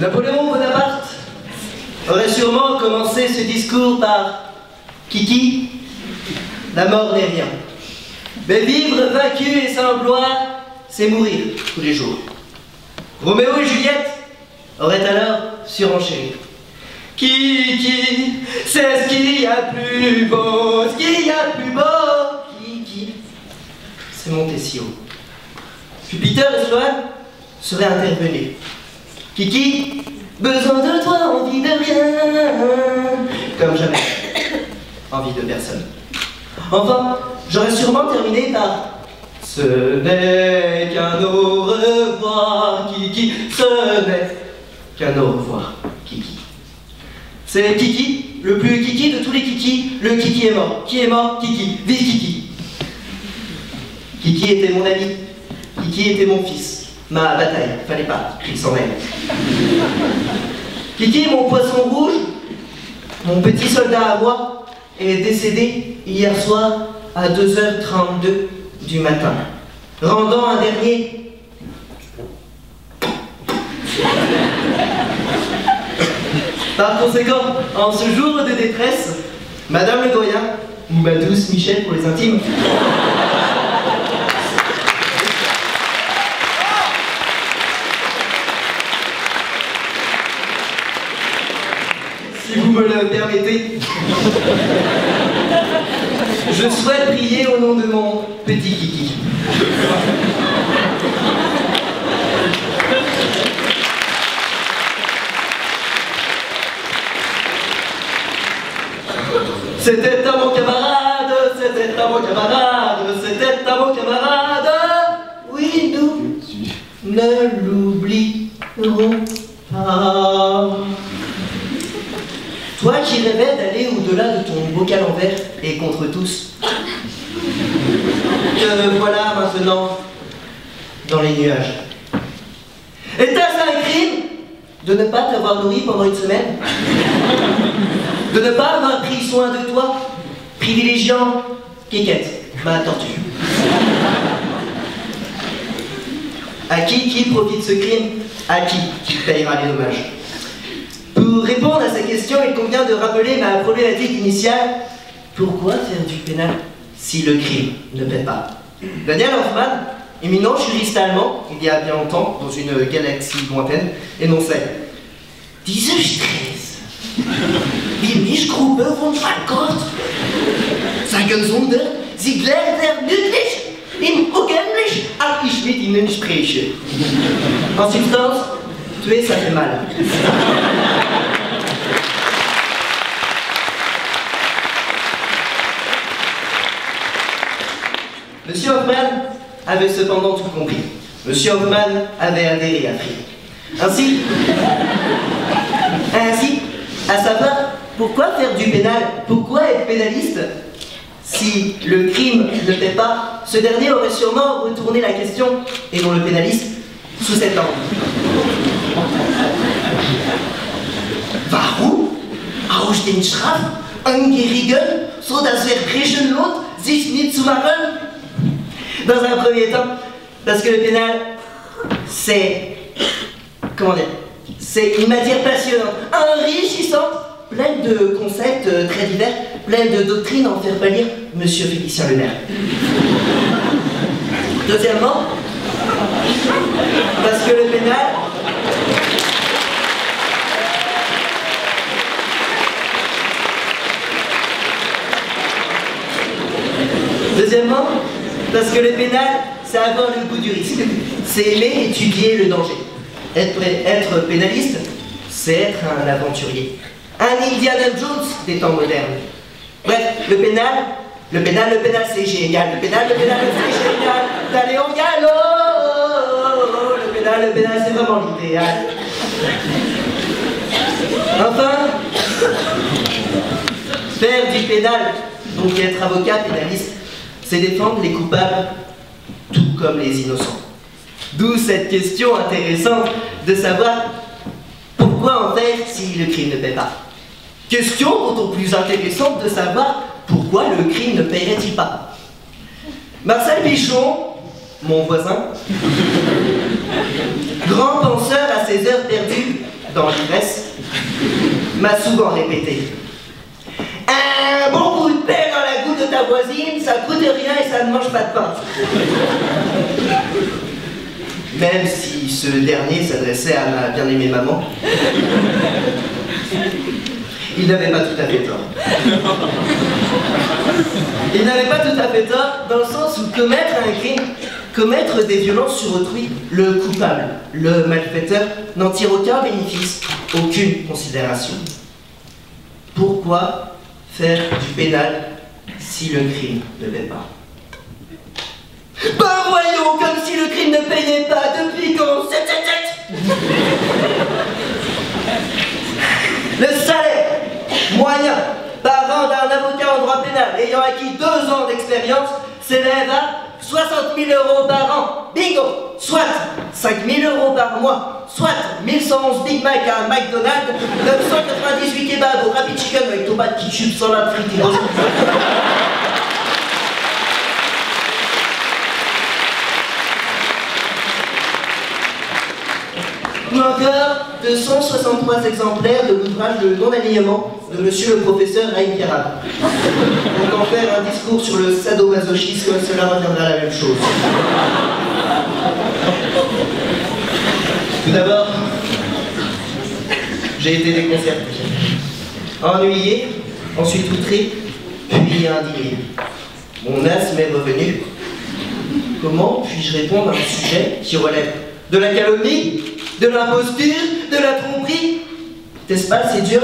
Napoléon Bonaparte aurait sûrement commencé ce discours par « Kiki, la mort n'est rien. Mais vivre vaincu et sans gloire, c'est mourir tous les jours. » Roméo et Juliette auraient alors surenchéri. « Kiki, c'est ce qu'il y a plus beau, ce qu'il y a plus beau. Kiki, c'est monté si haut. » Puis Peter et Sloane seraient intervenus. « Kiki, besoin de toi, envie de rien. » Comme jamais. Envie de personne. Enfin, j'aurais sûrement terminé par « Ce n'est qu'un au revoir, Kiki. Ce n'est qu'un au revoir, Kiki. » C'est Kiki, le plus Kiki de tous les Kiki. Le Kiki est mort. Qui est mort? Kiki. Vive Kiki. Kiki était mon ami. Kiki était mon fils. Ma bataille. Fallait pas qu'il s'en aille. Kiki, mon poisson rouge, mon petit soldat à moi, est décédé hier soir à 2h32 du matin, rendant un dernier... Par conséquent, en ce jour de détresse, Madame le Doyen, ou ma douce Michel pour les intimes, si vous me le permettez, je souhaite prier au nom de mon petit Kiki. C'était à mon camarade, c'était à mon camarade, c'était à mon camarade. Oui, nous ne l'oublierons pas. Toi qui rêvais d'aller au-delà de ton bocal en verre et contre tous, te voilà maintenant dans les nuages. Était-ce un crime de ne pas t'avoir nourri pendant une semaine? De ne pas avoir pris soin de toi, privilégiant Kékette, ma tortue. À qui profite ce crime? À qui payera les dommages? Pour répondre à cette question, il convient de rappeler ma problématique initiale. Pourquoi faire du pénal si le crime ne paie pas? Daniel Hoffmann, éminent juriste allemand, il y a bien longtemps, dans une galaxie lointaine, énonçait: Diese Stress, wie Mischgruppe von Frankfurt, sagen Sünder, sie lernen nützlich, im Ungenlich, als ich mit ihnen spreche. En substance, tuer ça fait mal. Monsieur Hoffmann avait cependant tout compris. Monsieur Hoffmann avait adhéré à Free. Ainsi, à savoir, pourquoi faire du pénal? Pourquoi être pénaliste? Si le crime ne paie pas, ce dernier aurait sûrement retourné la question, et non le pénaliste, sous cet angle. Warum aus den Strafangehörigen, so dass Verbrechen lohnt, sich nicht zu machen? Dans un premier temps, parce que le pénal, c'est... comment dire? C'est une matière passionnante, enrichissante, pleine de concepts très divers, pleine de doctrines à en faire pâlir Monsieur Félicien Le Maire. Deuxièmement, parce que le pénal... Deuxièmement, parce que le pénal, c'est avoir le goût du risque. C'est aimer étudier le danger. Être pénaliste, c'est être un aventurier. Un Indiana Jones des temps modernes. Bref, le pénal, c'est génial. Le pénal, c'est génial. D'aller au galop. Le pénal, c'est vraiment l'idéal. Enfin, faire du pénal, donc être avocat pénaliste, c'est défendre les coupables, tout comme les innocents. D'où cette question intéressante de savoir pourquoi en faire si le crime ne paie pas. Question d'autant plus intéressante de savoir pourquoi le crime ne paierait-il pas. Marcel Pichon, mon voisin, grand penseur à ses heures perdues, dans l'ivresse, m'a souvent répété: un bon coup de pelle dans la goutte de ta voisine, ça coûte rien et ça ne mange pas de pain. Même si ce dernier s'adressait à ma bien-aimée maman, il n'avait pas tout à fait tort. Il n'avait pas tout à fait tort dans le sens où commettre un crime, commettre des violences sur autrui, le coupable, le malfaiteur, n'en tire aucun bénéfice, aucune considération. Pourquoi faire du pénal si le crime ne paie pas? Ben voyons, comme si le crime ne payait pas, depuis quand? Le salaire moyen par an d'un avocat en droit pénal ayant acquis 2 ans d'expérience s'élève à 60 000 € par an. Bingo! Soit 5 000 € par mois, soit 1111 Big Mac à McDonald's, 998 kebabs au Rapid Chicken avec tomate, ketchup, salade, frites et rosé. Ou encore 263 exemplaires de l'ouvrage de non-alignement de monsieur le professeur Raïm Pierrab. Donc en faire un discours sur le sadomasochisme, cela reviendra à la même chose. Tout d'abord, j'ai été déconcerté, ennuyé, ensuite outré, puis indigné. Mon asthme est revenu. Comment puis-je répondre à un sujet qui relève de la calomnie, de l'imposture, de la tromperie? N'est-ce pas assez dur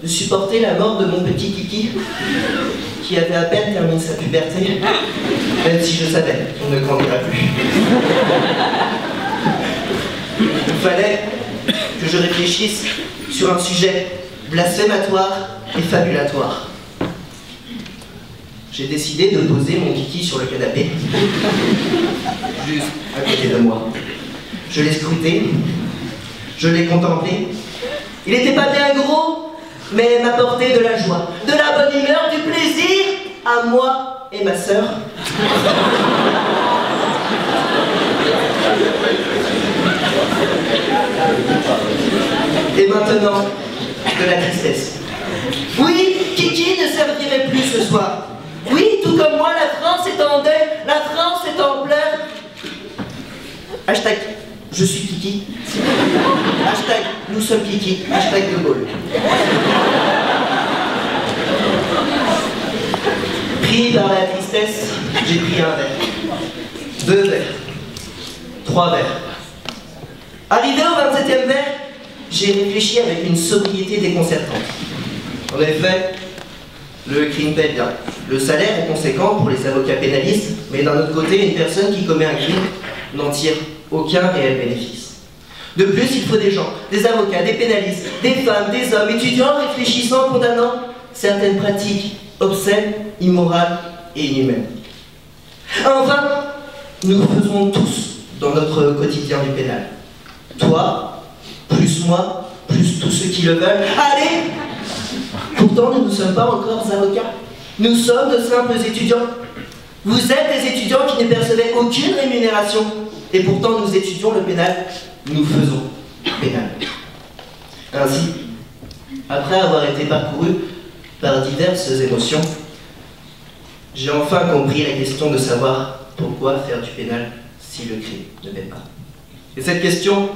de supporter la mort de mon petit Kiki, qui avait à peine terminé sa puberté, même si je savais qu'on ne grandira plus. Il fallait que je réfléchisse sur un sujet blasphématoire et fabulatoire. J'ai décidé de poser mon Kiki sur le canapé, juste à côté de moi. Je l'ai scruté, je l'ai contemplé. Il n'était pas bien gros, mais m'apportait de la joie, de la bonne humeur, du plaisir à moi et ma sœur. Et maintenant, de la tristesse. Oui, Kiki ne servirait plus ce soir. Oui, tout comme moi, la France est en deuil, la France est en pleurs. Hashtag je suis Kiki. Hashtag nous sommes Kiki. Hashtag De Gaulle. Pris par la tristesse, j'ai pris un verre. 2 verres. 3 verres. Arrivé au 27e verre, j'ai réfléchi avec une sobriété déconcertante. En effet, le crime paie bien. Le salaire est conséquent pour les avocats pénalistes, mais d'un autre côté, une personne qui commet un crime n'en tire aucun réel bénéfice. De plus, il faut des gens, des avocats, des pénalistes, des femmes, des hommes, étudiants, réfléchissant, condamnant certaines pratiques obscènes, immorales et inhumaines. Enfin, nous faisons tous dans notre quotidien du pénal. Toi, plus moi, plus tous ceux qui le veulent. Allez! Pourtant, nous ne sommes pas encore avocats. Nous sommes de simples étudiants. Vous êtes des étudiants qui ne percevaient aucune rémunération. Et pourtant, nous étudions le pénal. Nous faisons pénal. Ainsi, après avoir été parcouru par diverses émotions, j'ai enfin compris la question de savoir pourquoi faire du pénal si le crime ne paie pas. Et cette question,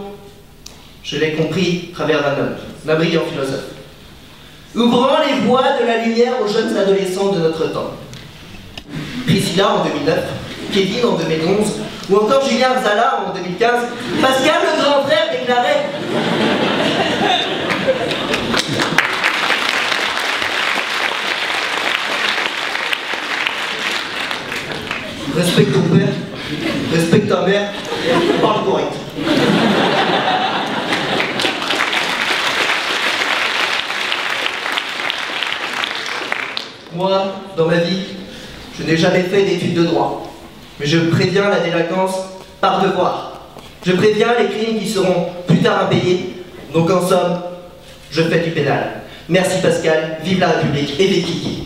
je l'ai compris à travers un homme, un brillant philosophe, ouvrant les voies de la lumière aux jeunes adolescents de notre temps. Priscilla en 2009, Kevin en 2011, ou encore Julien Zala en 2015, Pascal le grand frère déclarait: respecte ton père, respecte ta mère, parle correct. Moi, dans ma vie, je n'ai jamais fait d'études de droit. Mais je préviens la délinquance par devoir. Je préviens les crimes qui seront plus tard impayés. Donc en somme, je fais du pénal. Merci Pascal, vive la République et vive Kiki.